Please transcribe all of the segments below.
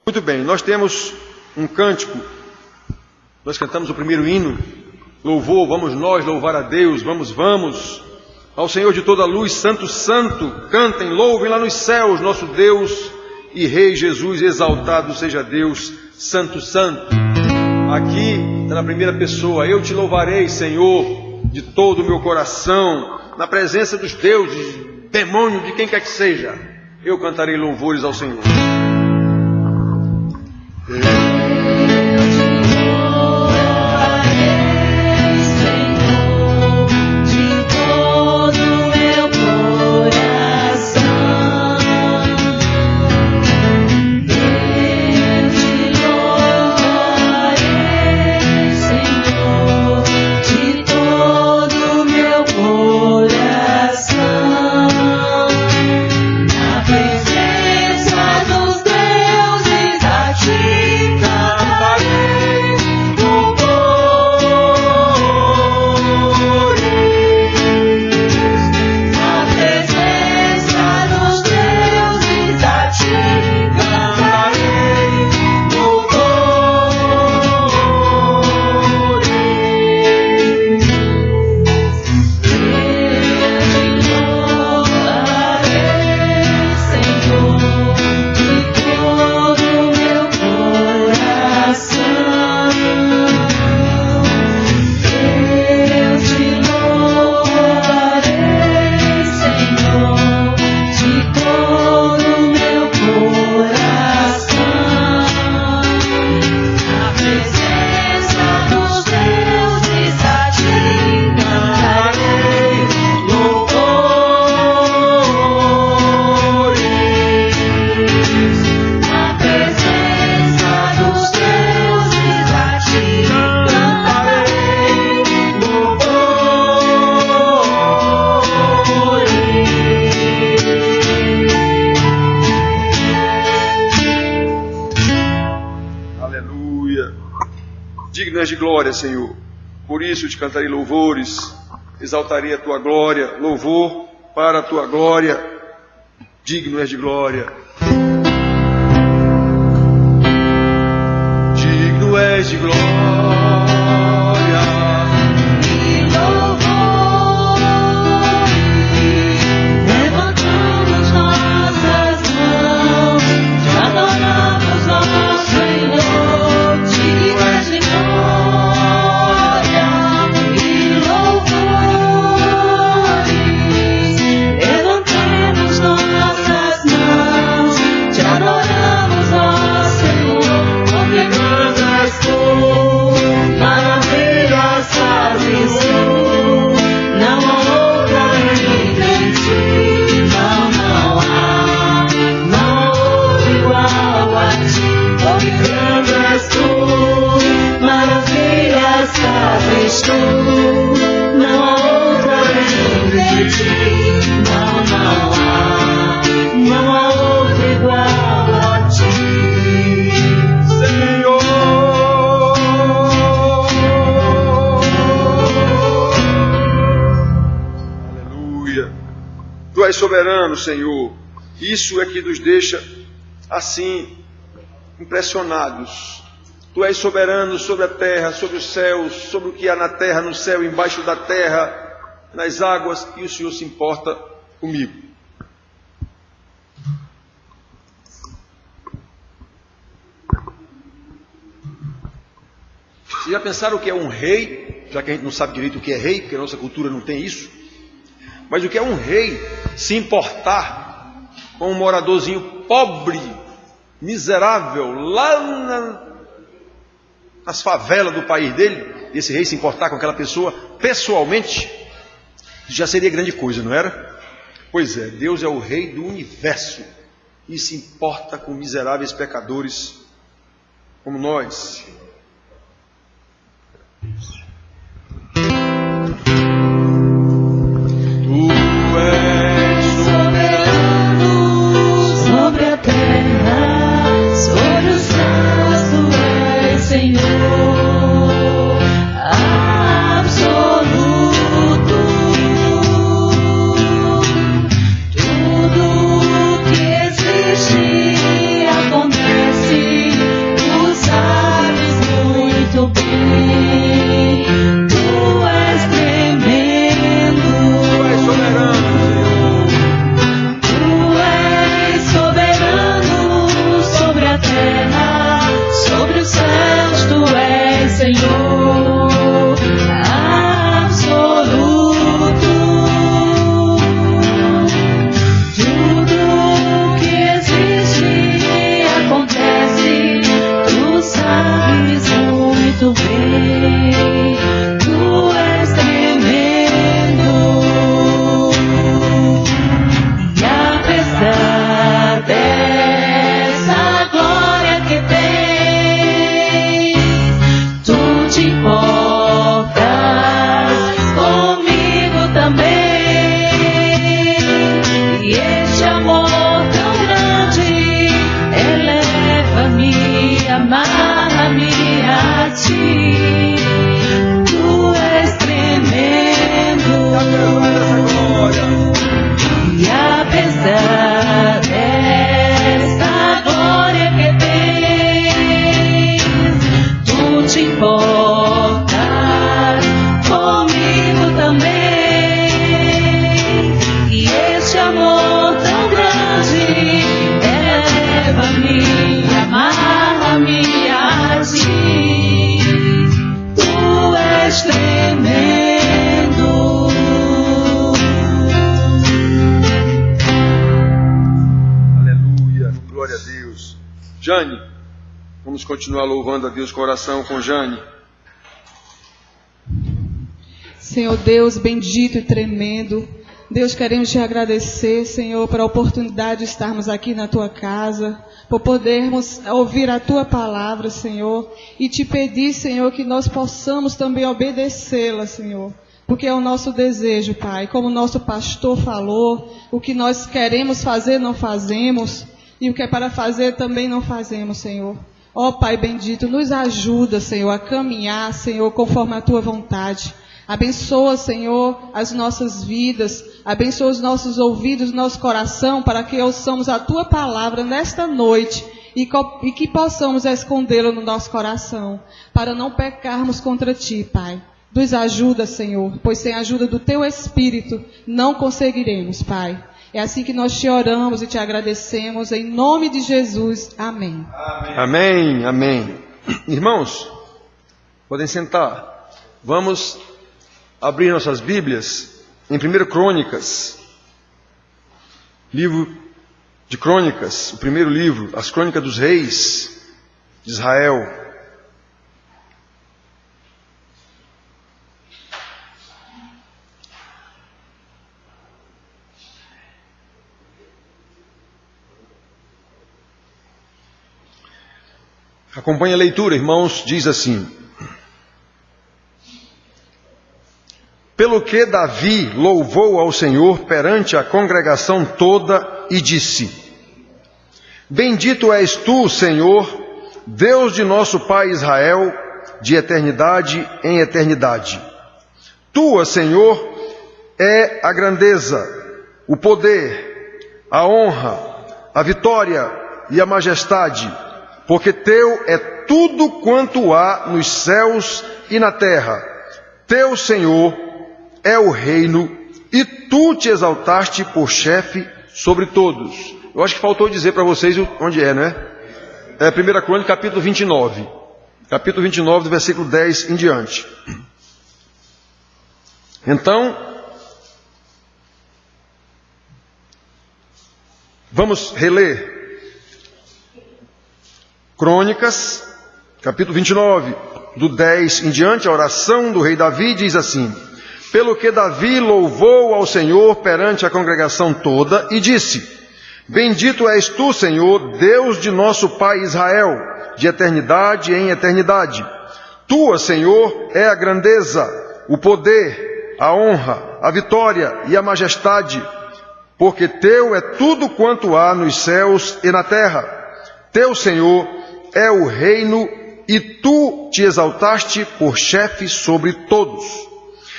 Muito bem, nós temos um cântico, nós cantamos o primeiro hino, louvor, vamos nós louvar a Deus, vamos, ao Senhor de toda a luz, santo, santo, cantem, louvem lá nos céus, nosso Deus e Rei Jesus, exaltado seja Deus, santo, santo. Aqui está na primeira pessoa, eu te louvarei, Senhor, de todo o meu coração, na presença dos deuses, demônio, de quem quer que seja, eu cantarei louvores ao Senhor. De glória, Senhor, por isso te cantarei louvores, exaltarei a tua glória, louvor para a tua glória, digno és de glória, digno és de glória. Tu és soberano, Senhor. Isso é que nos deixa assim impressionados. Tu és soberano sobre a terra, sobre os céus, sobre o que há na terra, no céu, embaixo da terra, nas águas, e o Senhor se importa comigo. Vocês já pensaram o que é um rei? Já que a gente não sabe direito o que é rei, porque a nossa cultura não tem isso. Mas o que é um rei se importar com um moradorzinho pobre, miserável, lá nas favelas do país dele, e esse rei se importar com aquela pessoa pessoalmente, já seria grande coisa, não era? Pois é, Deus é o rei do universo e se importa com miseráveis pecadores como nós. Tudo que existe acontece. Jane. Vamos continuar louvando a Deus com oração com Jane. Senhor Deus bendito e tremendo, Deus, queremos te agradecer, Senhor, pela oportunidade de estarmos aqui na tua casa, por podermos ouvir a tua palavra, Senhor, e te pedir, Senhor, que nós possamos também obedecê-la, Senhor, porque é o nosso desejo, Pai. Como o nosso pastor falou, o que nós queremos fazer não fazemos, e o que é para fazer também não fazemos, Senhor. Ó Pai bendito, nos ajuda, Senhor, a caminhar, Senhor, conforme a tua vontade. Abençoa, Senhor, as nossas vidas, abençoa os nossos ouvidos, nosso coração, para que ouçamos a tua palavra nesta noite e que possamos escondê-la no nosso coração, para não pecarmos contra ti, Pai. Nos ajuda, Senhor, pois sem a ajuda do teu Espírito não conseguiremos, Pai. É assim que nós te oramos e te agradecemos, em nome de Jesus. Amém. Amém, amém. Irmãos, podem sentar. Vamos abrir nossas Bíblias em 1 Crônicas, livro de Crônicas, o primeiro livro, as Crônicas dos Reis de Israel. Acompanhe a leitura, irmãos, diz assim: Pelo que Davi louvou ao Senhor perante a congregação toda e disse: Bendito és tu, Senhor, Deus de nosso pai Israel, de eternidade em eternidade. Tua, Senhor, é a grandeza, o poder, a honra, a vitória e a majestade, porque teu é tudo quanto há nos céus e na terra. Teu, Senhor, é o reino, e tu te exaltaste por chefe sobre todos. Eu acho que faltou dizer para vocês onde é, né? É 1 Crônica, capítulo 29. Capítulo 29, do versículo 10 em diante. Então, vamos reler. Crônicas, capítulo 29, do 10 em diante, a oração do rei Davi diz assim: Pelo que Davi louvou ao Senhor perante a congregação toda e disse: Bendito és tu, Senhor, Deus de nosso pai Israel, de eternidade em eternidade. Tua, Senhor, é a grandeza, o poder, a honra, a vitória e a majestade, porque teu é tudo quanto há nos céus e na terra. Teu, Senhor, é o reino, e tu te exaltaste por chefe sobre todos.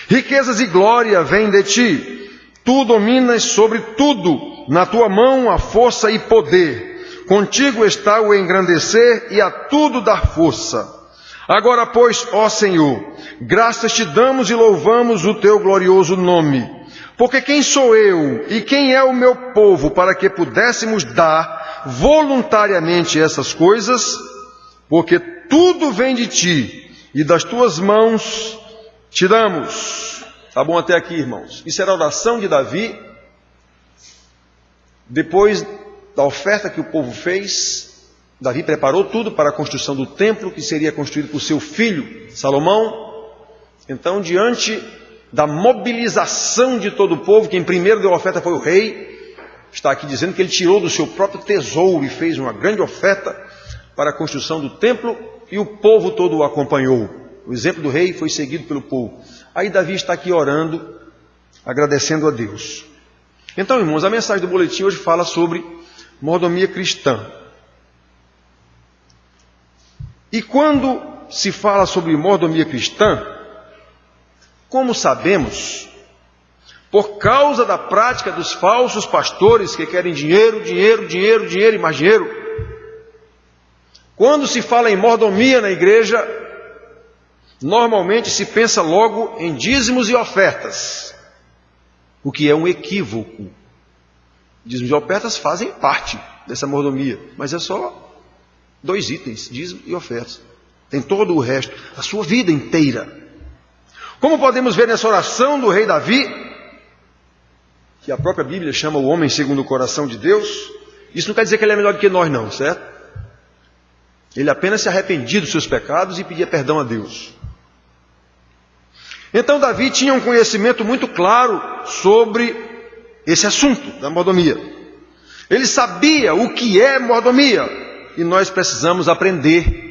Riquezas e glória vêm de ti. Tu dominas sobre tudo. Na tua mão há força e poder. Contigo está o engrandecer e a tudo dar força. Agora, pois, ó Senhor, graças te damos e louvamos o teu glorioso nome. Porque quem sou eu e quem é o meu povo para que pudéssemos dar voluntariamente essas coisas? Porque tudo vem de ti e das tuas mãos te damos. Tá bom até aqui, irmãos? Isso era a oração de Davi, depois da oferta que o povo fez. Davi preparou tudo para a construção do templo, que seria construído por seu filho, Salomão. Então, diante da mobilização de todo o povo, quem primeiro deu a oferta foi o rei, está aqui dizendo que ele tirou do seu próprio tesouro e fez uma grande oferta para a construção do templo, e o povo todo o acompanhou. O exemplo do rei foi seguido pelo povo. Aí Davi está aqui orando, agradecendo a Deus. Então, irmãos, a mensagem do boletim hoje fala sobre mordomia cristã. E quando se fala sobre mordomia cristã, como sabemos, por causa da prática dos falsos pastores que querem dinheiro, dinheiro, dinheiro, dinheiro e mais dinheiro, quando se fala em mordomia na igreja, normalmente se pensa logo em dízimos e ofertas, o que é um equívoco. Dízimos e ofertas fazem parte dessa mordomia, mas é só 2 itens, dízimo e ofertas. Tem todo o resto, a sua vida inteira. Como podemos ver nessa oração do rei Davi, que a própria Bíblia chama o homem segundo o coração de Deus, isso não quer dizer que ele é melhor do que nós não, certo? Ele apenas se arrependia dos seus pecados e pedia perdão a Deus. Então Davi tinha um conhecimento muito claro sobre esse assunto da mordomia. Ele sabia o que é mordomia e nós precisamos aprender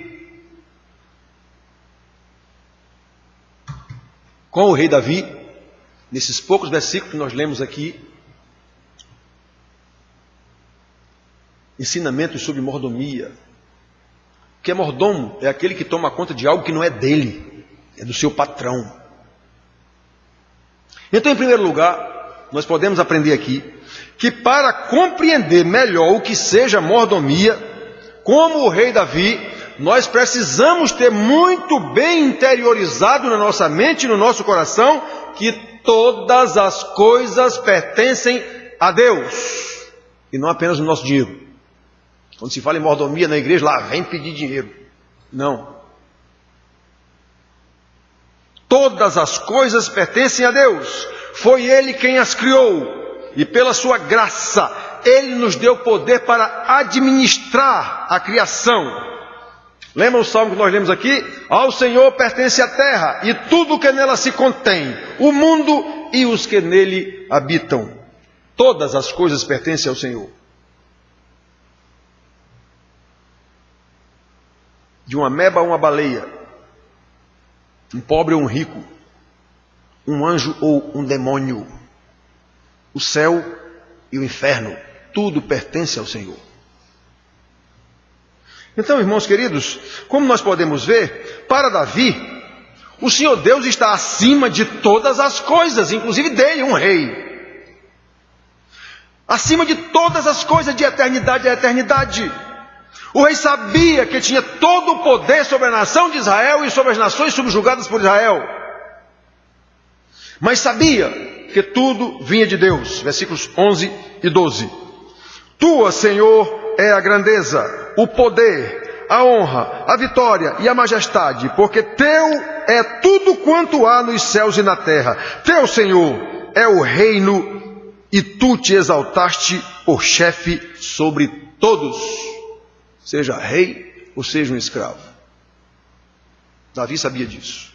com o rei Davi, nesses poucos versículos que nós lemos aqui, ensinamentos sobre mordomia. O que é mordomo? É aquele que toma conta de algo que não é dele, é do seu patrão. Então, em primeiro lugar, nós podemos aprender aqui que para compreender melhor o que seja mordomia, como o rei Davi, nós precisamos ter muito bem interiorizado na nossa mente e no nosso coração que todas as coisas pertencem a Deus e não apenas o nosso dinheiro. Quando se fala em mordomia na igreja, lá vem pedir dinheiro. Não. Todas as coisas pertencem a Deus. Foi Ele quem as criou. E pela sua graça, Ele nos deu poder para administrar a criação. Lembra o salmo que nós lemos aqui? Ao Senhor pertence a terra e tudo o que nela se contém, o mundo e os que nele habitam. Todas as coisas pertencem ao Senhor. De uma ameba a uma baleia, um pobre ou um rico, um anjo ou um demônio, o céu e o inferno, tudo pertence ao Senhor. Então, irmãos queridos, como nós podemos ver, para Davi, o Senhor Deus está acima de todas as coisas, inclusive dele, um rei. Acima de todas as coisas, de eternidade a eternidade. O rei sabia que tinha todo o poder sobre a nação de Israel e sobre as nações subjugadas por Israel. Mas sabia que tudo vinha de Deus. Versículos 11 e 12. Tua, Senhor, é a grandeza, o poder, a honra, a vitória e a majestade, porque teu é tudo quanto há nos céus e na terra. Teu, Senhor, é o reino e tu te exaltaste por chefe sobre todos. Seja rei ou seja um escravo. Davi sabia disso.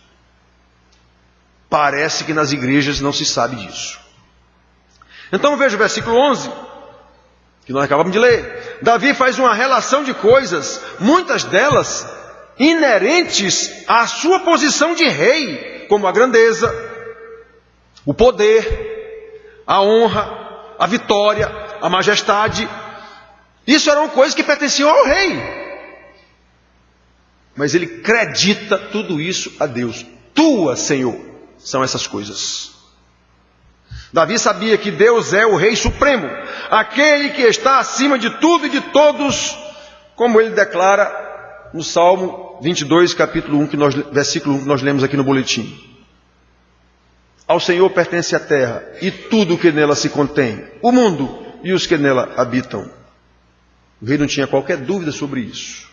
Parece que nas igrejas não se sabe disso. Então veja o versículo 11, que nós acabamos de ler. Davi faz uma relação de coisas, muitas delas inerentes à sua posição de rei, como a grandeza, o poder, a honra, a vitória, a majestade. Isso eram coisas que pertenciam ao rei. Mas ele acredita tudo isso a Deus. Tua, Senhor, são essas coisas. Davi sabia que Deus é o Rei Supremo, aquele que está acima de tudo e de todos, como ele declara no Salmo 22, capítulo 1, versículo 1, que nós lemos aqui no boletim. Ao Senhor pertence a terra e tudo o que nela se contém, o mundo e os que nela habitam. O rei não tinha qualquer dúvida sobre isso.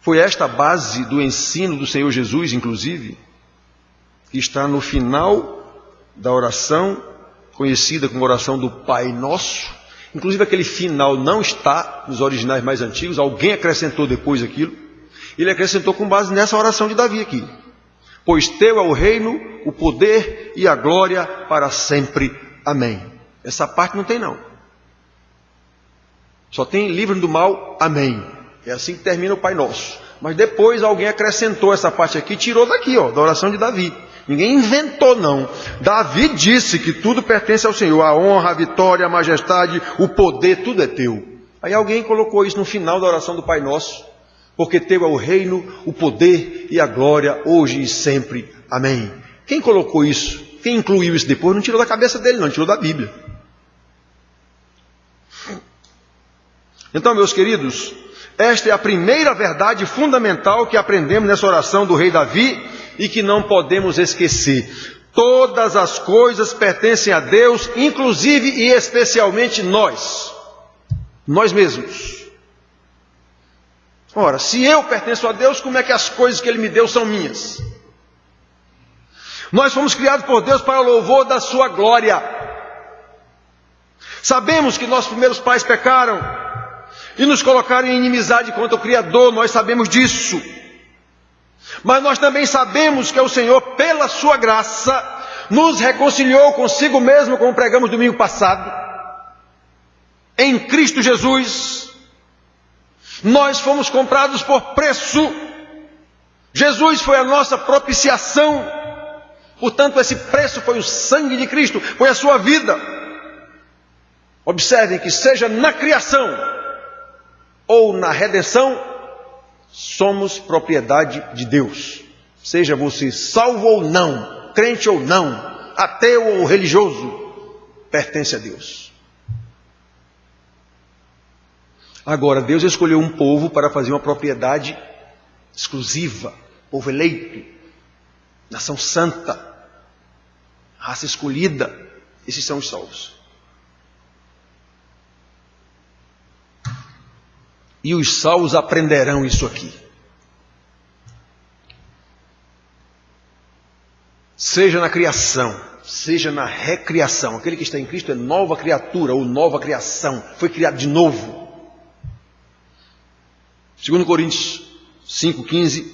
Foi esta a base do ensino do Senhor Jesus, inclusive, que está no final da oração, conhecida como oração do Pai Nosso. Inclusive aquele final não está nos originais mais antigos, alguém acrescentou depois aquilo. Ele acrescentou com base nessa oração de Davi aqui. Pois teu é o reino, o poder e a glória para sempre. Amém. Essa parte não tem não. Só tem livro do mal, amém. É assim que termina o Pai Nosso. Mas depois alguém acrescentou essa parte aqui, tirou daqui, da oração de Davi. Ninguém inventou não. Davi disse que tudo pertence ao Senhor. A honra, a vitória, a majestade, o poder, tudo é teu. Aí alguém colocou isso no final da oração do Pai Nosso. Porque teu é o reino, o poder e a glória, hoje e sempre. Amém. Quem colocou isso? Quem incluiu isso depois? Não tirou da cabeça dele, não, tirou da Bíblia. Então, meus queridos, esta é a primeira verdade fundamental que aprendemos nessa oração do rei Davi e que não podemos esquecer. Todas as coisas pertencem a Deus, inclusive e especialmente nós mesmos. Ora, se eu pertenço a Deus, como é que as coisas que Ele me deu são minhas? Nós fomos criados por Deus para o louvor da sua glória. Sabemos que nossos primeiros pais pecaram e nos colocaram em inimizade contra o Criador, nós sabemos disso. Mas nós também sabemos que o Senhor, pela sua graça, nos reconciliou consigo mesmo, como pregamos domingo passado. Em Cristo Jesus, nós fomos comprados por preço. Jesus foi a nossa propiciação. Portanto, esse preço foi o sangue de Cristo, foi a sua vida. Observem que seja na criação ou na redenção, somos propriedade de Deus. Seja você salvo ou não, crente ou não, ateu ou religioso, pertence a Deus. Agora, Deus escolheu um povo para fazer uma propriedade exclusiva, povo eleito, nação santa, raça escolhida. Esses são os salvos. E os salvos aprenderão isso aqui. Seja na criação, seja na recriação. Aquele que está em Cristo é nova criatura ou nova criação. Foi criado de novo. 2 Coríntios 5,15,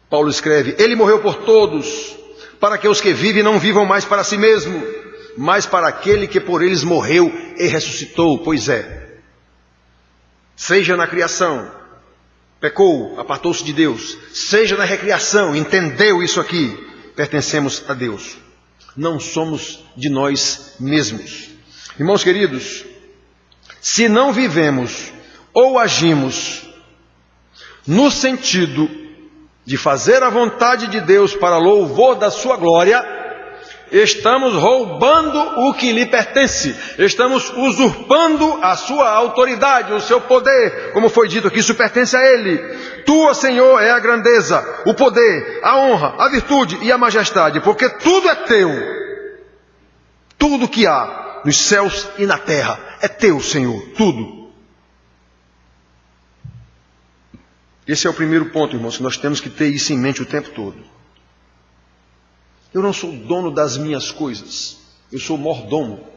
Paulo escreve: Ele morreu por todos, para que os que vivem não vivam mais para si mesmo, mas para aquele que por eles morreu e ressuscitou. Pois é, seja na criação, pecou, apartou-se de Deus, seja na recriação, entendeu isso aqui, pertencemos a Deus. Não somos de nós mesmos. Irmãos queridos, se não vivemos ou agimos no sentido de fazer a vontade de Deus para louvor da sua glória, estamos roubando o que lhe pertence, estamos usurpando a sua autoridade, o seu poder, como foi dito aqui, isso pertence a Ele. Tua, Senhor, é a grandeza, o poder, a honra, a virtude e a majestade, porque tudo é teu. Tudo que há nos céus e na terra é teu, Senhor, tudo. Esse é o primeiro ponto, irmãos, que nós temos que ter isso em mente o tempo todo. Eu não sou dono das minhas coisas, eu sou mordomo.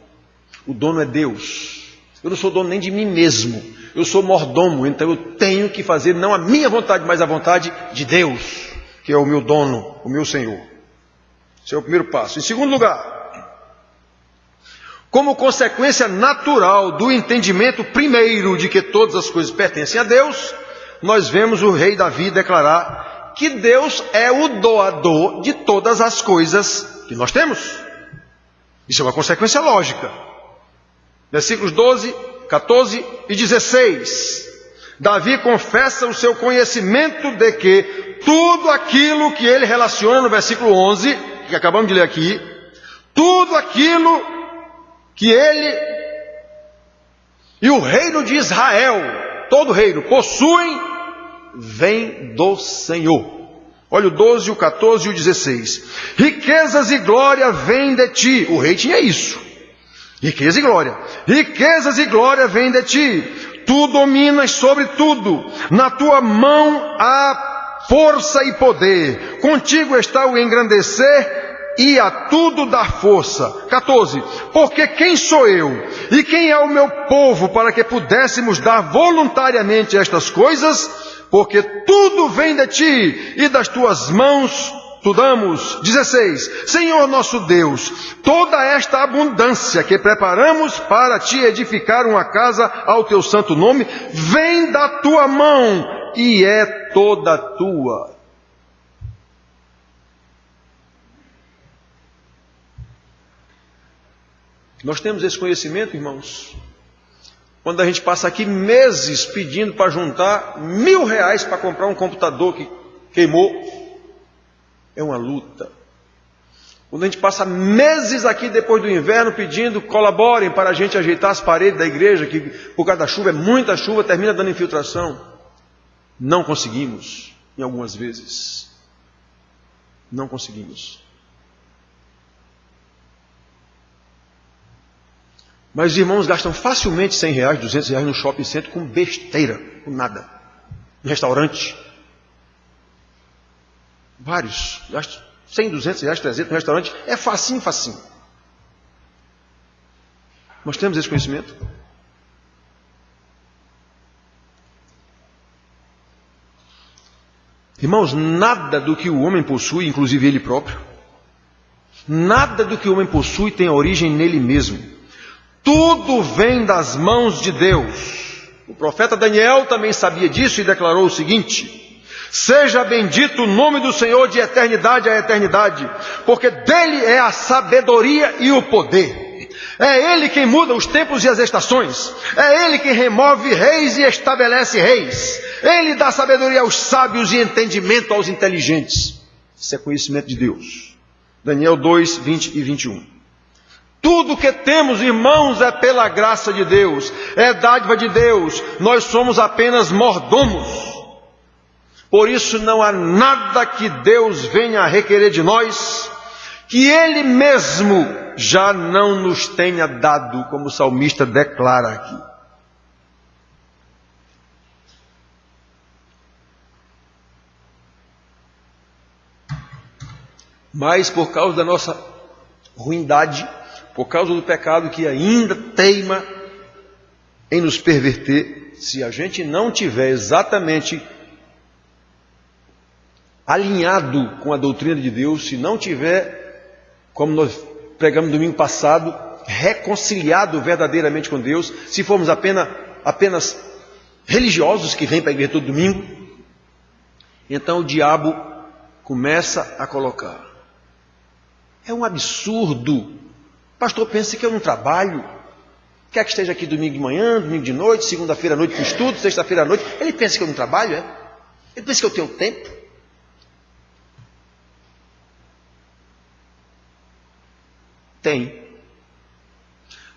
O dono é Deus. Eu não sou dono nem de mim mesmo, eu sou mordomo, então eu tenho que fazer não a minha vontade, mas a vontade de Deus, que é o meu dono, o meu Senhor. Esse é o primeiro passo. Em segundo lugar, como consequência natural do entendimento primeiro de que todas as coisas pertencem a Deus, nós vemos o rei Davi declarar que Deus é o doador de todas as coisas que nós temos. Isso é uma consequência lógica. Versículos 12, 14 e 16. Davi confessa o seu conhecimento de que tudo aquilo que ele relaciona no versículo 11, que acabamos de ler aqui, tudo aquilo que ele e o reino de Israel, todo o reino, possuem, vem do Senhor. Olha o 12, o 14 e o 16. Riquezas e glória vêm de ti. O rei tinha isso. Riqueza e glória. Riquezas e glória vêm de ti. Tu dominas sobre tudo. Na tua mão há força e poder. Contigo está o engrandecer e a tudo dar força. 14. Porque quem sou eu e quem é o meu povo para que pudéssemos dar voluntariamente estas coisas? Porque tudo vem de ti e das tuas mãos tu damos. 16. Senhor nosso Deus, toda esta abundância que preparamos para te edificar uma casa ao teu santo nome, vem da tua mão e é toda tua. Nós temos esse conhecimento, irmãos, quando a gente passa aqui meses pedindo para juntar R$1.000 para comprar um computador que queimou, é uma luta. Quando a gente passa meses aqui depois do inverno pedindo, colaborem para a gente ajeitar as paredes da igreja, que por causa da chuva, é muita chuva, termina dando infiltração. Não conseguimos, em algumas vezes. Não conseguimos. Mas os irmãos gastam facilmente R$100, R$200 no shopping center com besteira, com nada. No restaurante. Vários. Gastam R$100, R$200, R$300 no restaurante. É facinho, facinho. Nós temos esse conhecimento? Irmãos, nada do que o homem possui, inclusive ele próprio, nada do que o homem possui tem origem nele mesmo. Tudo vem das mãos de Deus. O profeta Daniel também sabia disso e declarou o seguinte: seja bendito o nome do Senhor de eternidade a eternidade, porque dele é a sabedoria e o poder. É Ele quem muda os tempos e as estações. É Ele quem remove reis e estabelece reis. Ele dá sabedoria aos sábios e entendimento aos inteligentes. Isso é conhecimento de Deus. Daniel 2, 20 e 21. Tudo que temos, irmãos, é pela graça de Deus. É dádiva de Deus. Nós somos apenas mordomos. Por isso não há nada que Deus venha a requerer de nós que Ele mesmo já não nos tenha dado, como o salmista declara aqui. Mas por causa da nossa ruindade, por causa do pecado que ainda teima em nos perverter, se a gente não tiver exatamente alinhado com a doutrina de Deus, se não tiver, como nós pregamos domingo passado, reconciliado verdadeiramente com Deus, se formos apenas religiosos que vêm para a igreja todo domingo, então o diabo começa a colocar. É um absurdo. Pastor, pensa que eu não trabalho. Quer que esteja aqui domingo de manhã, domingo de noite, segunda-feira à noite para o estudo, sexta-feira à noite. Ele pensa que eu não trabalho, é? Ele pensa que eu tenho tempo. Tem.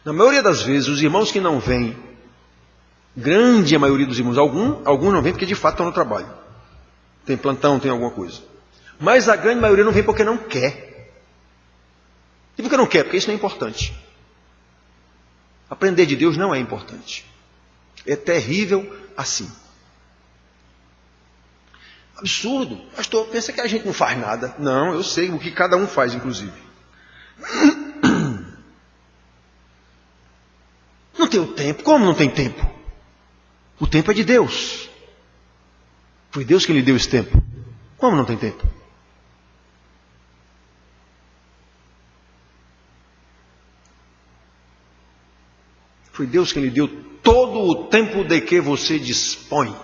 Na maioria das vezes, os irmãos que não vêm, grande maioria dos irmãos, alguns não vêm porque de fato estão no trabalho. Tem plantão, tem alguma coisa. Mas a grande maioria não vem porque não quer. E por que não quer? Porque isso não é importante. Aprender de Deus não é importante. É terrível assim. Absurdo. Pastor, pensa que a gente não faz nada. Não, eu sei o que cada um faz, inclusive. Não tem o tempo. Como não tem tempo? O tempo é de Deus. Foi Deus quem lhe deu esse tempo. Como não tem tempo? Foi Deus quem lhe deu todo o tempo de que você dispõe,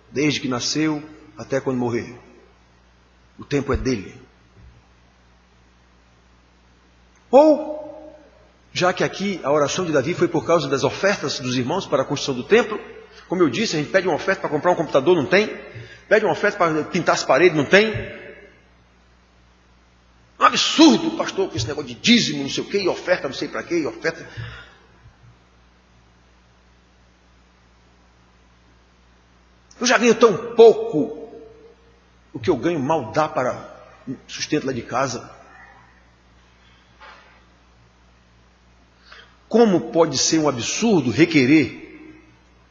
desde que nasceu até quando morrer. O tempo é dele. Ou, já que aqui a oração de Davi foi por causa das ofertas dos irmãos para a construção do templo, como eu disse, a gente pede uma oferta para comprar um computador, não tem. Pede uma oferta para pintar as paredes, não tem. Um absurdo, pastor, com esse negócio de dízimo, não sei o quê, e oferta, não sei para quê, e oferta. Eu já ganho tão pouco, o que eu ganho mal dá para sustento lá de casa. Como pode ser um absurdo requerer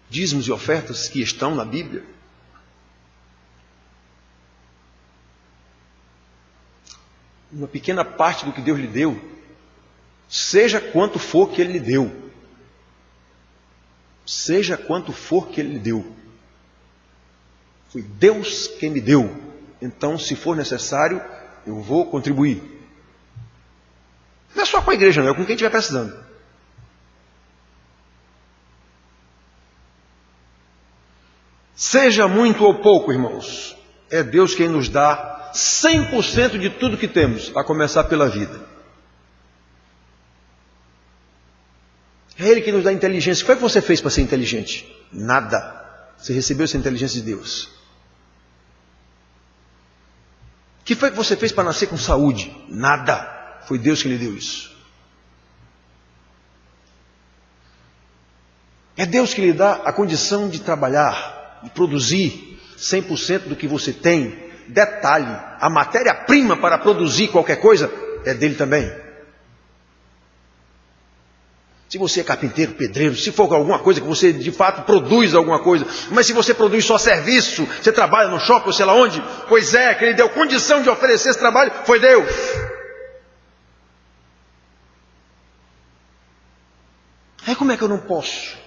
dízimos e ofertas que estão na Bíblia? Uma pequena parte do que Deus lhe deu, seja quanto for que Ele lhe deu, seja quanto for que Ele lhe deu, foi Deus quem me deu. Então, se for necessário, eu vou contribuir. Não é só com a igreja, não, é com quem estiver precisando. Seja muito ou pouco, irmãos, é Deus quem nos dá 100% de tudo que temos, a começar pela vida. É Ele que nos dá inteligência. O que foi que você fez para ser inteligente? Nada. Você recebeu essa inteligência de Deus. O que foi que você fez para nascer com saúde? Nada. Foi Deus que lhe deu isso. É Deus que lhe dá a condição de trabalhar, de produzir 100% do que você tem. Detalhe, a matéria-prima para produzir qualquer coisa é dele também. Se você é carpinteiro, pedreiro, se for alguma coisa que você de fato produz alguma coisa, mas se você produz só serviço, você trabalha no shopping ou sei lá onde, pois é, que Ele deu condição de oferecer esse trabalho, foi Deus. Aí como é que eu não posso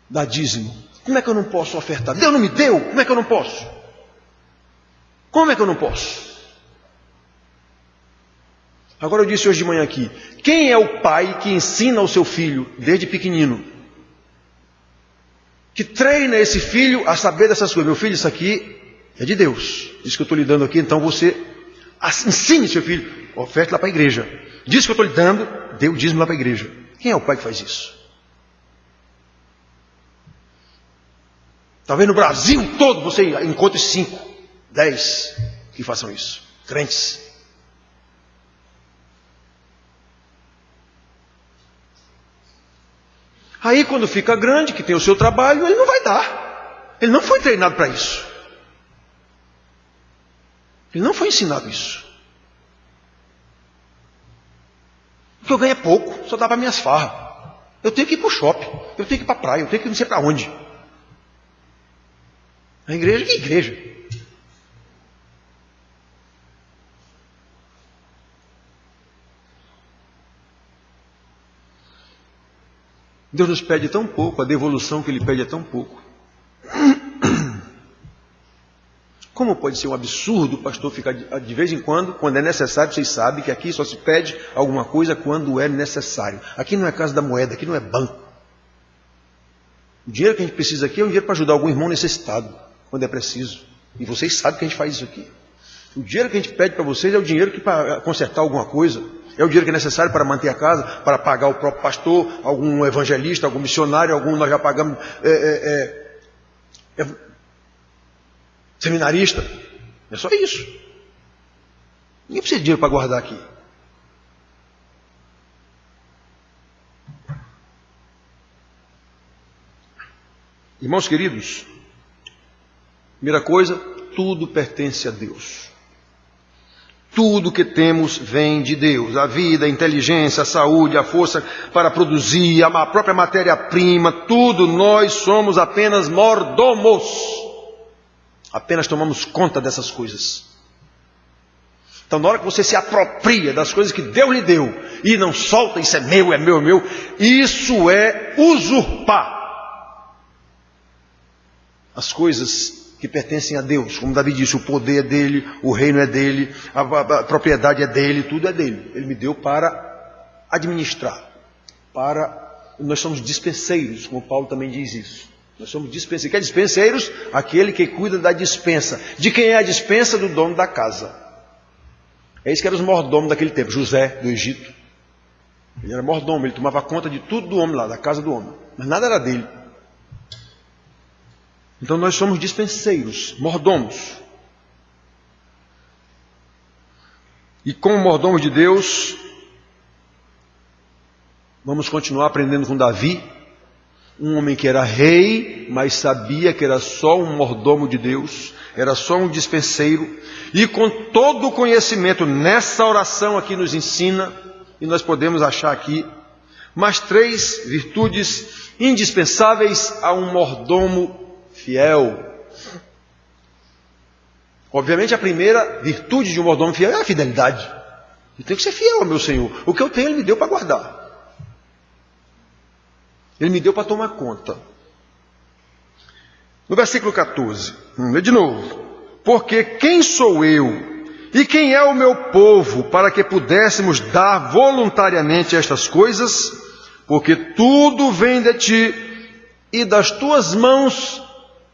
dar dízimo? Como é que eu não posso ofertar? Deus não me deu, como é que eu não posso? Como é que eu não posso? Agora eu disse hoje de manhã aqui, quem é o pai que ensina o seu filho, desde pequenino, que treina esse filho a saber dessas coisas? Meu filho, isso aqui é de Deus. Isso que eu estou lhe dando aqui, então você ensine seu filho, oferte lá para a igreja. Diz que eu estou lhe dando, dê o dízimo lá para a igreja. Quem é o pai que faz isso? Talvez no Brasil todo você encontre 5, 10 que façam isso. Crentes. Aí quando fica grande, que tem o seu trabalho, ele não vai dar. Ele não foi treinado para isso. Ele não foi ensinado isso. O que eu ganho é pouco, só dá para minhas farras. Eu tenho que ir para o shopping, eu tenho que ir para a praia, eu tenho que ir não sei para onde. A igreja, que igreja? Deus nos pede tão pouco, a devolução que Ele pede é tão pouco. Como pode ser um absurdo o pastor ficar de vez em quando é necessário? Vocês sabem que aqui só se pede alguma coisa quando é necessário. Aqui não é casa da moeda, aqui não é banco. O dinheiro que a gente precisa aqui é um dinheiro para ajudar algum irmão necessitado, quando é preciso. E vocês sabem que a gente faz isso aqui. O dinheiro que a gente pede para vocês é o dinheiro que para consertar alguma coisa. É o dinheiro que é necessário para manter a casa, para pagar o próprio pastor, algum evangelista, algum missionário, algum nós já pagamos seminarista. É só isso. Ninguém precisa de dinheiro para guardar aqui. Irmãos queridos, primeira coisa, tudo pertence a Deus. Tudo que temos vem de Deus. A vida, a inteligência, a saúde, a força para produzir, a própria matéria-prima, tudo nós somos apenas mordomos. Apenas tomamos conta dessas coisas. Então, na hora que você se apropria das coisas que Deus lhe deu e não solta, isso é meu, isso é usurpar as coisas que pertencem a Deus. Como Davi disse, o poder é dele, o reino é dele, a propriedade é dele, tudo é dele. Ele me deu para administrar. Nós somos dispenseiros, como Paulo também diz isso. Nós somos dispenseiros. Que é dispenseiros? Aquele que cuida da dispensa. De quem é a dispensa? Do dono da casa. É isso que eram os mordomos daquele tempo. José, do Egito. Ele era mordomo, ele tomava conta de tudo do homem lá, da casa do homem. Mas nada era dele. Então nós somos dispenseiros, mordomos. E como mordomos de Deus, vamos continuar aprendendo com Davi, um homem que era rei, mas sabia que era só um mordomo de Deus, era só um dispenseiro, e com todo o conhecimento nessa oração aqui nos ensina, e nós podemos achar aqui, mais 3 virtudes indispensáveis a um mordomo fiel. Obviamente a primeira virtude de um mordomo fiel é a fidelidade. Eu tenho que ser fiel ao meu Senhor. O que eu tenho Ele me deu para guardar. Ele me deu para tomar conta. No versículo 14, vamos ler de novo. Porque quem sou eu e quem é o meu povo para que pudéssemos dar voluntariamente estas coisas? Porque tudo vem de ti e das tuas mãos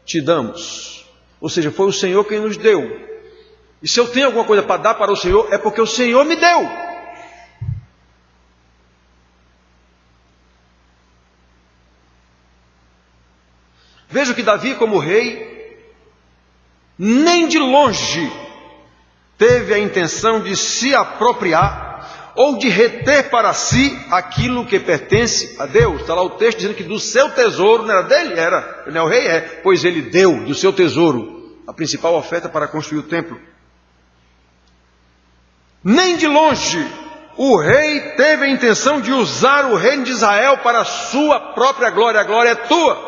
te damos. Ou seja, foi o Senhor quem nos deu. E se eu tenho alguma coisa para dar para o Senhor, é porque o Senhor me deu. Veja que Davi, como rei, nem de longe teve a intenção de se apropriar ou de reter para si aquilo que pertence a Deus. Está lá o texto dizendo que do seu tesouro, não era dele? Era. Ele não é o rei? É. Pois ele deu do seu tesouro a principal oferta para construir o templo. Nem de longe o rei teve a intenção de usar o reino de Israel para a sua própria glória. A glória é tua.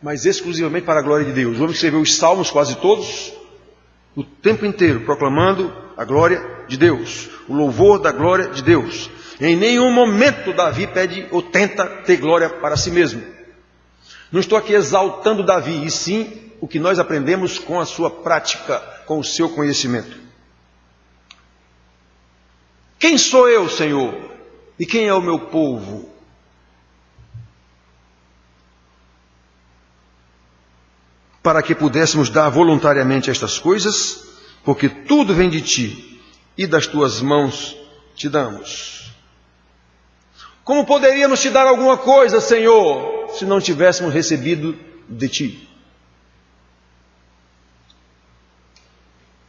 Mas exclusivamente para a glória de Deus. O homem que escreveu os salmos, quase todos, o tempo inteiro proclamando a glória de Deus, o louvor da glória de Deus. Em nenhum momento Davi pede ou tenta ter glória para si mesmo. Não estou aqui exaltando Davi, e sim o que nós aprendemos com a sua prática, com o seu conhecimento. Quem sou eu, Senhor? E quem é o meu povo? Para que pudéssemos dar voluntariamente estas coisas, porque tudo vem de ti, e das tuas mãos te damos. Como poderíamos te dar alguma coisa, Senhor, se não tivéssemos recebido de ti?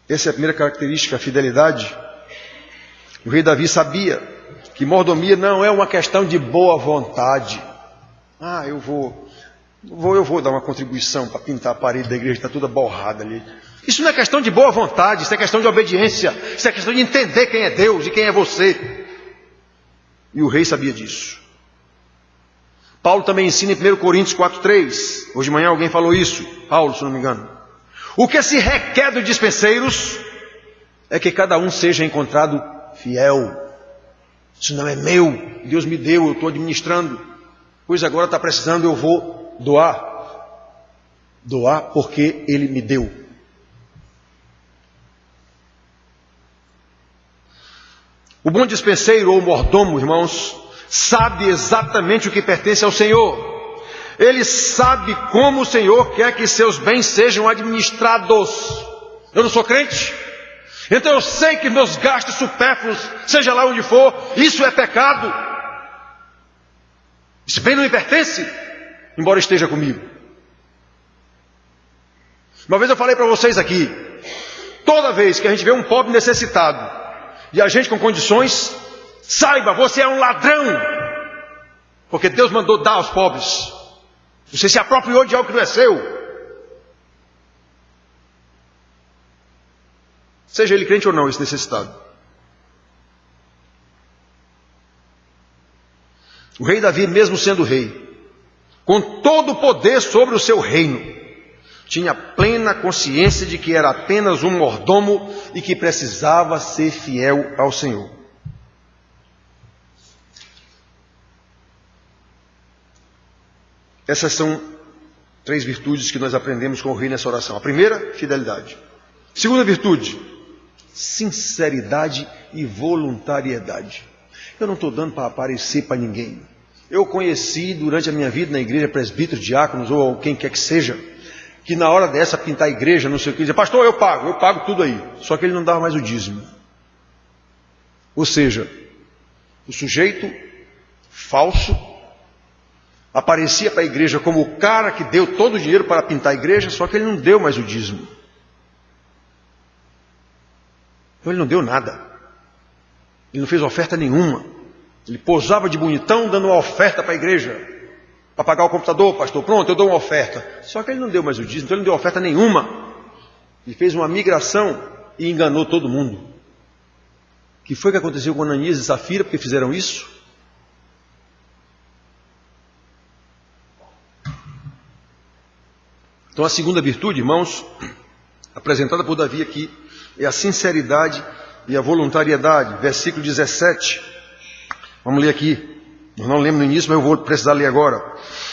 Essa é a primeira característica, a fidelidade. O rei Davi sabia que mordomia não é uma questão de boa vontade. Eu vou dar uma contribuição para pintar a parede da igreja, está toda borrada ali. Isso não é questão de boa vontade, isso é questão de obediência, isso é questão de entender quem é Deus e quem é você. E o rei sabia disso. Paulo também ensina em 1 Coríntios 4:3. Hoje de manhã alguém falou isso, Paulo, se não me engano. O que se requer dos dispenseiros é que cada um seja encontrado fiel. Isso não é meu, Deus me deu, eu estou administrando. Pois agora está precisando, eu vou doar. Doar porque Ele me deu. O bom dispenseiro ou mordomo, irmãos, sabe exatamente o que pertence ao Senhor. Ele sabe como o Senhor quer que seus bens sejam administrados. Eu não sou crente, então eu sei que meus gastos supérfluos, seja lá onde for, isso é pecado. Esse bem não me pertence, embora esteja comigo. Uma vez eu falei para vocês aqui, toda vez que a gente vê um pobre necessitado, e a gente com condições, saiba, você é um ladrão, porque Deus mandou dar aos pobres. Você se apropriou de algo que não é seu. Seja ele crente ou não, esse necessitado. O rei Davi, mesmo sendo rei, com todo o poder sobre o seu reino, tinha plena consciência de que era apenas um mordomo e que precisava ser fiel ao Senhor. Essas são 3 virtudes que nós aprendemos com o rei nessa oração. A primeira, fidelidade. Segunda virtude, sinceridade e voluntariedade. Eu não estou dando para aparecer para ninguém. Eu conheci durante a minha vida na igreja presbíteros, diáconos ou quem quer que seja, que na hora dessa pintar a igreja, não sei o que, dizia, pastor, eu pago tudo aí. Só que ele não dava mais o dízimo. Ou seja, o sujeito falso aparecia para a igreja como o cara que deu todo o dinheiro para pintar a igreja, só que ele não deu mais o dízimo. Então ele não deu nada. Ele não fez oferta nenhuma. Ele posava de bonitão dando uma oferta para a igreja. Para pagar o computador, pastor, pronto, eu dou uma oferta. Só que ele não deu mais o dízimo, então ele não deu oferta nenhuma. Ele fez uma migração e enganou todo mundo. O que foi que aconteceu com Ananias e Safira, porque fizeram isso? Então a segunda virtude, irmãos, apresentada por Davi aqui, é a sinceridade e a voluntariedade. Versículo 17. Vamos ler aqui. Eu não lembro no início, mas eu vou precisar ler agora.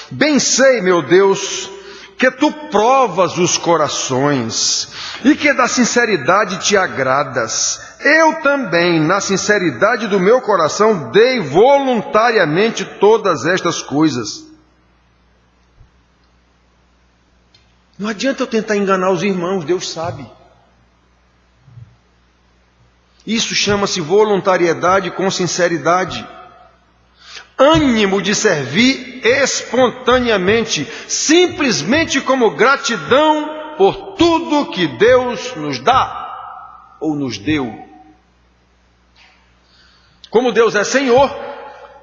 Bem sei, meu Deus, que tu provas os corações e que da sinceridade te agradas. Eu também, na sinceridade do meu coração, dei voluntariamente todas estas coisas. Não adianta eu tentar enganar os irmãos, Deus sabe. Isso chama-se voluntariedade com sinceridade. Ânimo de servir espontaneamente, simplesmente como gratidão por tudo que Deus nos dá ou nos deu. Como Deus é Senhor,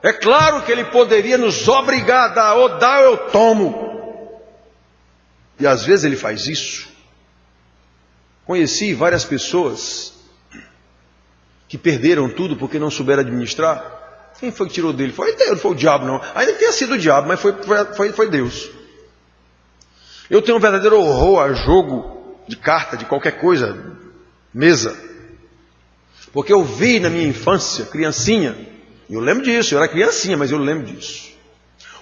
é claro que Ele poderia nos obrigar a dar, ou dá ou eu tomo. E às vezes Ele faz isso. Conheci várias pessoas que perderam tudo porque não souberam administrar. Quem foi que tirou dele? Foi Deus, não foi o diabo não. Ainda que tenha sido o diabo, mas foi Deus. Eu tenho um verdadeiro horror a jogo de carta, de qualquer coisa, mesa. Porque eu vi na minha infância, criancinha, eu lembro disso, eu era criancinha, mas eu lembro disso.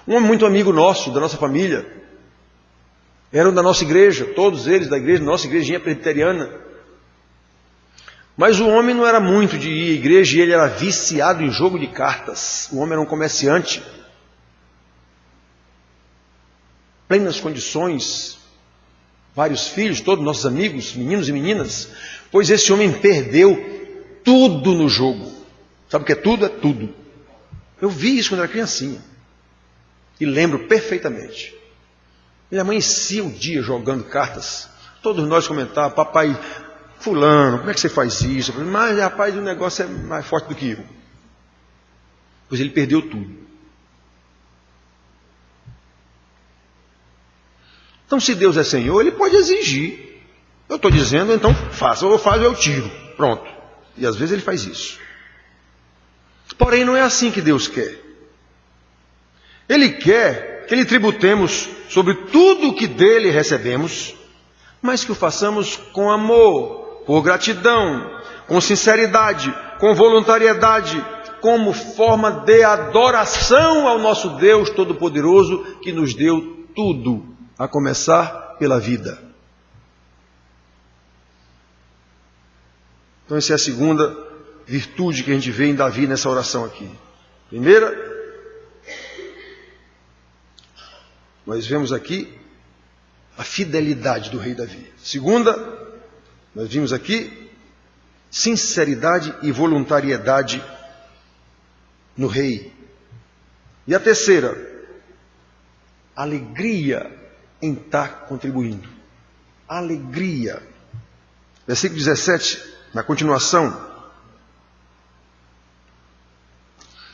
Um homem muito amigo nosso, da nossa família, eram da nossa igreja, todos eles da igreja, nossa igrejinha presbiteriana. Mas o homem não era muito de ir à igreja e ele era viciado em jogo de cartas. O homem era um comerciante, plenas condições, vários filhos, todos nossos amigos, meninos e meninas, pois esse homem perdeu tudo no jogo. Sabe o que é tudo? É tudo. Eu vi isso quando era criancinha. E lembro perfeitamente. Ele amanhecia o dia jogando cartas. Todos nós comentávamos, papai, fulano, como é que você faz isso? Eu falei, mas rapaz, o negócio é mais forte do que eu. Pois ele perdeu tudo. Então, se Deus é Senhor, Ele pode exigir. Eu estou dizendo, então faça. Ou eu faço, eu tiro. Pronto. E às vezes Ele faz isso. Porém, não é assim que Deus quer. Ele quer que Lhe tributemos sobre tudo o que dEle recebemos, mas que o façamos com amor, por gratidão, com sinceridade, com voluntariedade, como forma de adoração ao nosso Deus Todo-Poderoso, que nos deu tudo, a começar pela vida. Então essa é a segunda virtude que a gente vê em Davi nessa oração aqui. Primeira, nós vemos aqui a fidelidade do rei Davi. Segunda, nós vimos aqui sinceridade e voluntariedade no rei. E a terceira, alegria em estar contribuindo. Alegria. Versículo 17. Na continuação,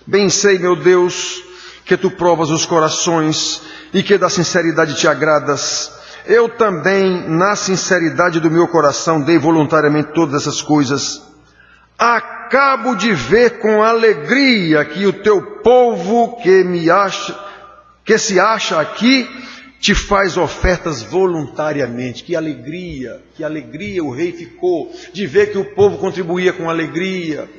bem sei, meu Deus, que Tu provas os corações e que da sinceridade Te agradas. Eu também, na sinceridade do meu coração, dei voluntariamente todas essas coisas. Acabo de ver com alegria que o Teu povo que se acha aqui, Te faz ofertas voluntariamente. Que alegria o rei ficou de ver que o povo contribuía com alegria.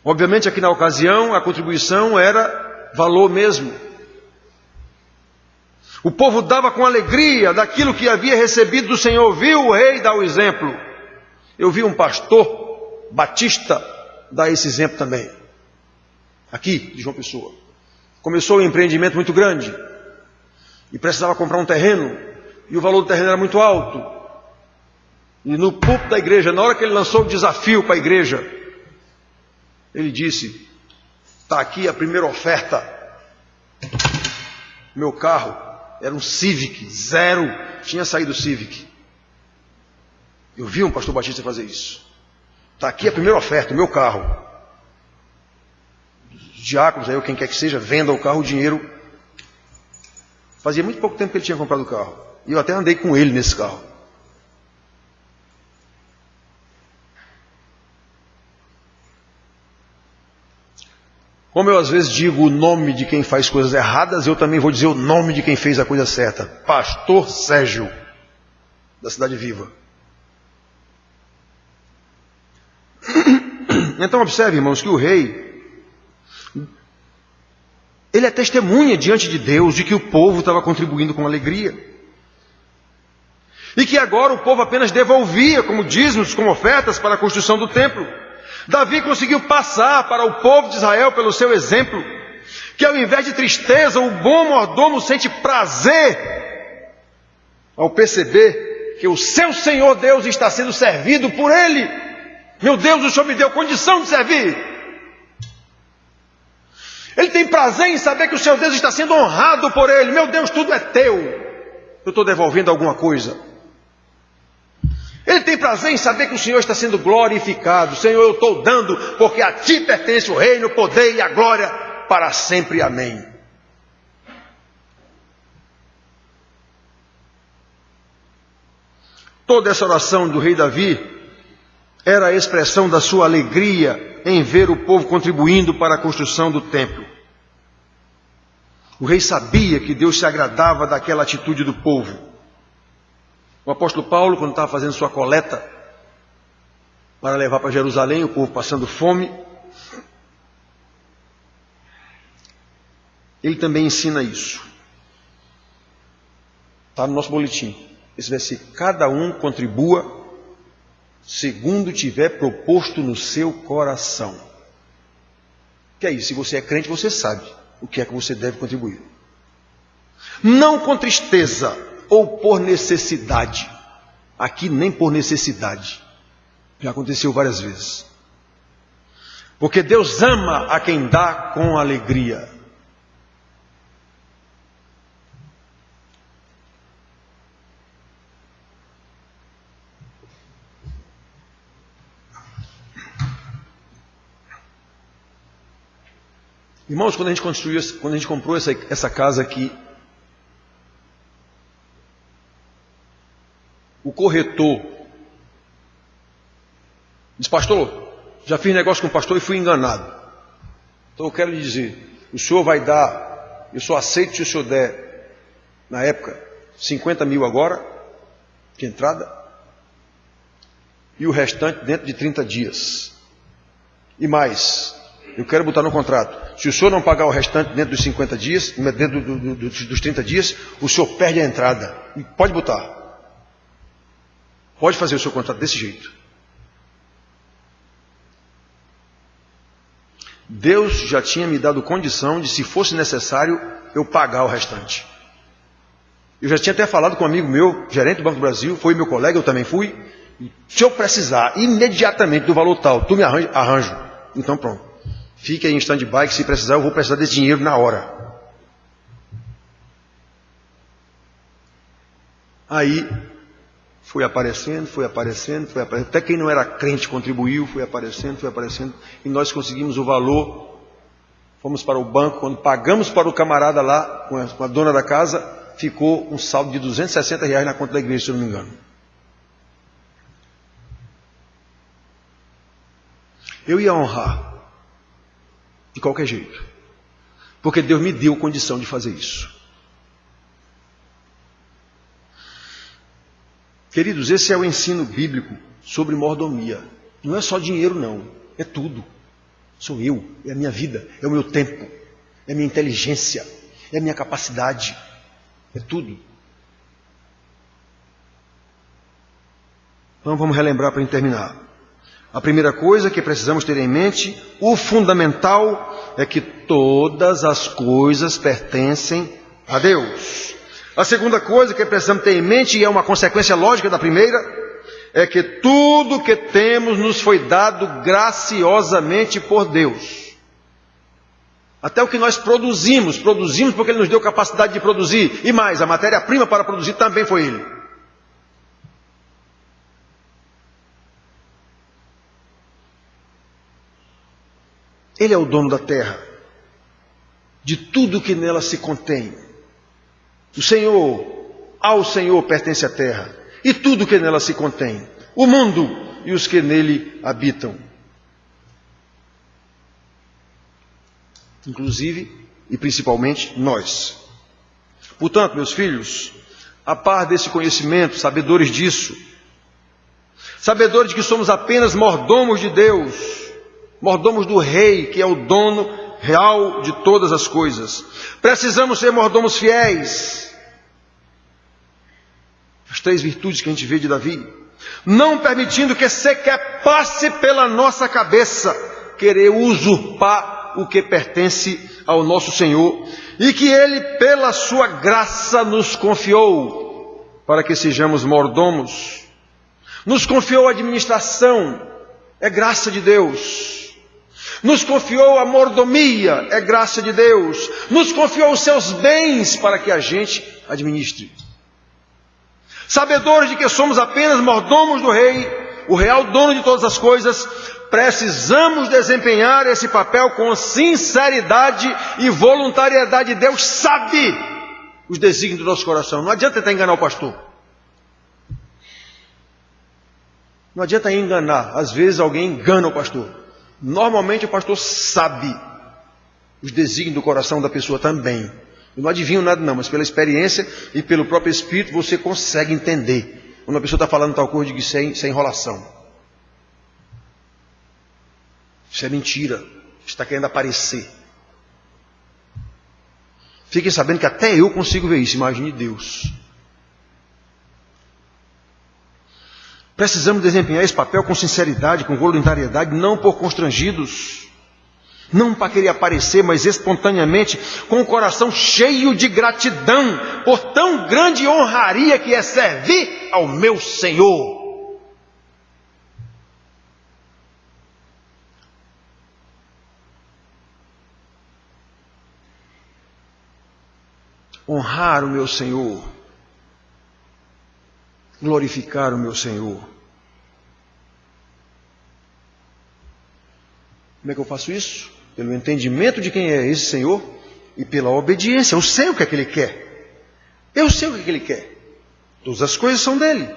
Obviamente aqui na ocasião a contribuição era valor mesmo. O povo dava com alegria daquilo que havia recebido do Senhor. Viu o rei dar o exemplo. Eu vi um pastor batista dar esse exemplo também. Aqui, de João Pessoa. Começou um empreendimento muito grande. E precisava comprar um terreno. E o valor do terreno era muito alto. E no púlpito da igreja, na hora que ele lançou o desafio para a igreja, ele disse, está aqui a primeira oferta. Meu carro era um Civic, zero. Tinha saído o Civic. Eu vi um pastor batista fazer isso. Está aqui a primeira oferta, meu carro. Diáconos, aí, ou quem quer que seja, venda o carro, o dinheiro. Fazia muito pouco tempo que ele tinha comprado o carro. E eu até andei com ele nesse carro. Como eu às vezes digo o nome de quem faz coisas erradas, eu também vou dizer o nome de quem fez a coisa certa. Pastor Sérgio, da Cidade Viva. Então observe, irmãos, que o rei, ele é testemunha diante de Deus de que o povo estava contribuindo com alegria. E que agora o povo apenas devolvia como dízimos, como ofertas para a construção do templo. Davi conseguiu passar para o povo de Israel pelo seu exemplo, que ao invés de tristeza, o bom mordomo sente prazer ao perceber que o seu Senhor Deus está sendo servido por ele. Meu Deus, o Senhor me deu condição de servir. Ele tem prazer em saber que o seu Deus está sendo honrado por ele. Meu Deus, tudo é teu. Eu estou devolvendo alguma coisa. Ele tem prazer em saber que o Senhor está sendo glorificado. Senhor, eu estou dando, porque a Ti pertence o reino, o poder e a glória para sempre. Amém. Toda essa oração do rei Davi era a expressão da sua alegria em ver o povo contribuindo para a construção do templo. O rei sabia que Deus se agradava daquela atitude do povo. O apóstolo Paulo, quando estava fazendo sua coleta para levar para Jerusalém, o povo passando fome, ele também ensina isso. Está no nosso boletim. Esse versículo: cada um contribua segundo tiver proposto no seu coração. Que é isso? Se você é crente, você sabe o que é que você deve contribuir. Não com tristeza ou por necessidade. Aqui nem por necessidade. Já aconteceu várias vezes. Porque Deus ama a quem dá com alegria. Irmãos, quando a gente comprou essa casa aqui, o corretor disse: pastor, já fiz negócio com o pastor e fui enganado. Então eu quero lhe dizer, o senhor vai dar, eu só aceito se o senhor der, na época, 50 mil agora, de entrada, e o restante dentro de 30 dias. E mais, eu quero botar no contrato: se o senhor não pagar o restante dentro dos 50 dias, dentro dos 30 dias, o senhor perde a entrada. E pode botar. Pode fazer o seu contrato desse jeito. Deus já tinha me dado condição de, se fosse necessário, eu pagar o restante. Eu já tinha até falado com um amigo meu, gerente do Banco do Brasil, foi meu colega, eu também fui. Se eu precisar imediatamente do valor tal, tu me arranjo. Então pronto. Fique aí em stand-by, que se precisar, eu vou precisar desse dinheiro na hora. Aí, foi aparecendo. Até quem não era crente contribuiu, foi aparecendo. E nós conseguimos o valor. Fomos para o banco. Quando pagamos para o camarada lá, com a dona da casa, ficou um saldo de R$260 na conta da igreja, se eu não me engano. Eu ia honrar de qualquer jeito, porque Deus me deu condição de fazer isso. Queridos, esse é o ensino bíblico sobre mordomia. Não é só dinheiro não, é tudo. Sou eu, é a minha vida, é o meu tempo, é a minha inteligência, é a minha capacidade, é tudo. Então vamos relembrar para terminar. A primeira coisa que precisamos ter em mente, o fundamental, é que todas as coisas pertencem a Deus. A segunda coisa que precisamos ter em mente, e é uma consequência lógica da primeira, é que tudo que temos nos foi dado graciosamente por Deus. Até o que nós produzimos porque Ele nos deu capacidade de produzir. E mais, a matéria-prima para produzir também foi Ele. Ele é o dono da terra, de tudo que nela se contém. Ao Senhor pertence a terra, e tudo que nela se contém, o mundo e os que nele habitam. Inclusive e principalmente nós. Portanto, meus filhos, a par desse conhecimento, sabedores disso, sabedores de que somos apenas mordomos de Deus, mordomos do Rei, que é o dono real de todas as coisas. Precisamos ser mordomos fiéis. As 3 virtudes que a gente vê de Davi. Não permitindo que sequer passe pela nossa cabeça querer usurpar o que pertence ao nosso Senhor, e que Ele, pela sua graça, nos confiou para que sejamos mordomos. Nos confiou a administração, é graça de Deus. Nos confiou a mordomia, é graça de Deus. Nos confiou os seus bens para que a gente administre. Sabedores de que somos apenas mordomos do Rei, o real dono de todas as coisas, precisamos desempenhar esse papel com sinceridade e voluntariedade. Deus sabe os desígnios do nosso coração. Não adianta tentar enganar o pastor. Não adianta enganar. Às vezes alguém engana o pastor. Normalmente o pastor sabe os desígnios do coração da pessoa também. Eu não adivinho nada não, mas pela experiência e pelo próprio Espírito você consegue entender. Quando a pessoa está falando tal coisa, diga sem enrolação. Isso é mentira. Está querendo aparecer. Fiquem sabendo que até eu consigo ver isso. Imagine Deus. Precisamos desempenhar esse papel com sinceridade, com voluntariedade, não por constrangidos. Não para querer aparecer, mas espontaneamente, com o coração cheio de gratidão por tão grande honraria que é servir ao meu Senhor. Honrar o meu Senhor, glorificar o meu Senhor. Como é que eu faço isso? Pelo entendimento de quem é esse Senhor e pela obediência. Eu sei o que é que Ele quer. Eu sei o que é que Ele quer. Todas as coisas são dEle.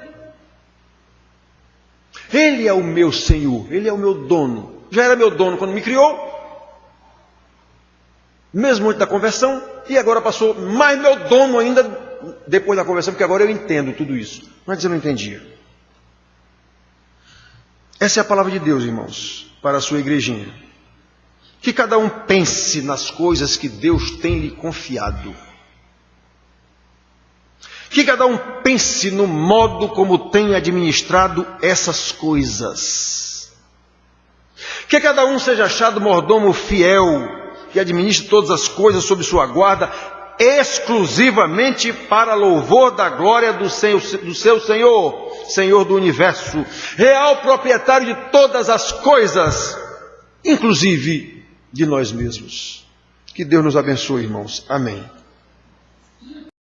Ele é o meu Senhor, Ele é o meu dono. Já era meu dono quando me criou, mesmo antes da conversão, e agora passou mais meu dono ainda depois da conversão, porque agora eu entendo tudo isso. Antes eu não entendia. Essa é a palavra de Deus, irmãos, para a sua igrejinha. Que cada um pense nas coisas que Deus tem lhe confiado. Que cada um pense no modo como tem administrado essas coisas. Que cada um seja achado mordomo fiel, que administre todas as coisas sob sua guarda, exclusivamente para louvor da glória do seu Senhor, Senhor do universo, real proprietário de todas as coisas, inclusive de nós mesmos. Que Deus nos abençoe, irmãos. Amém.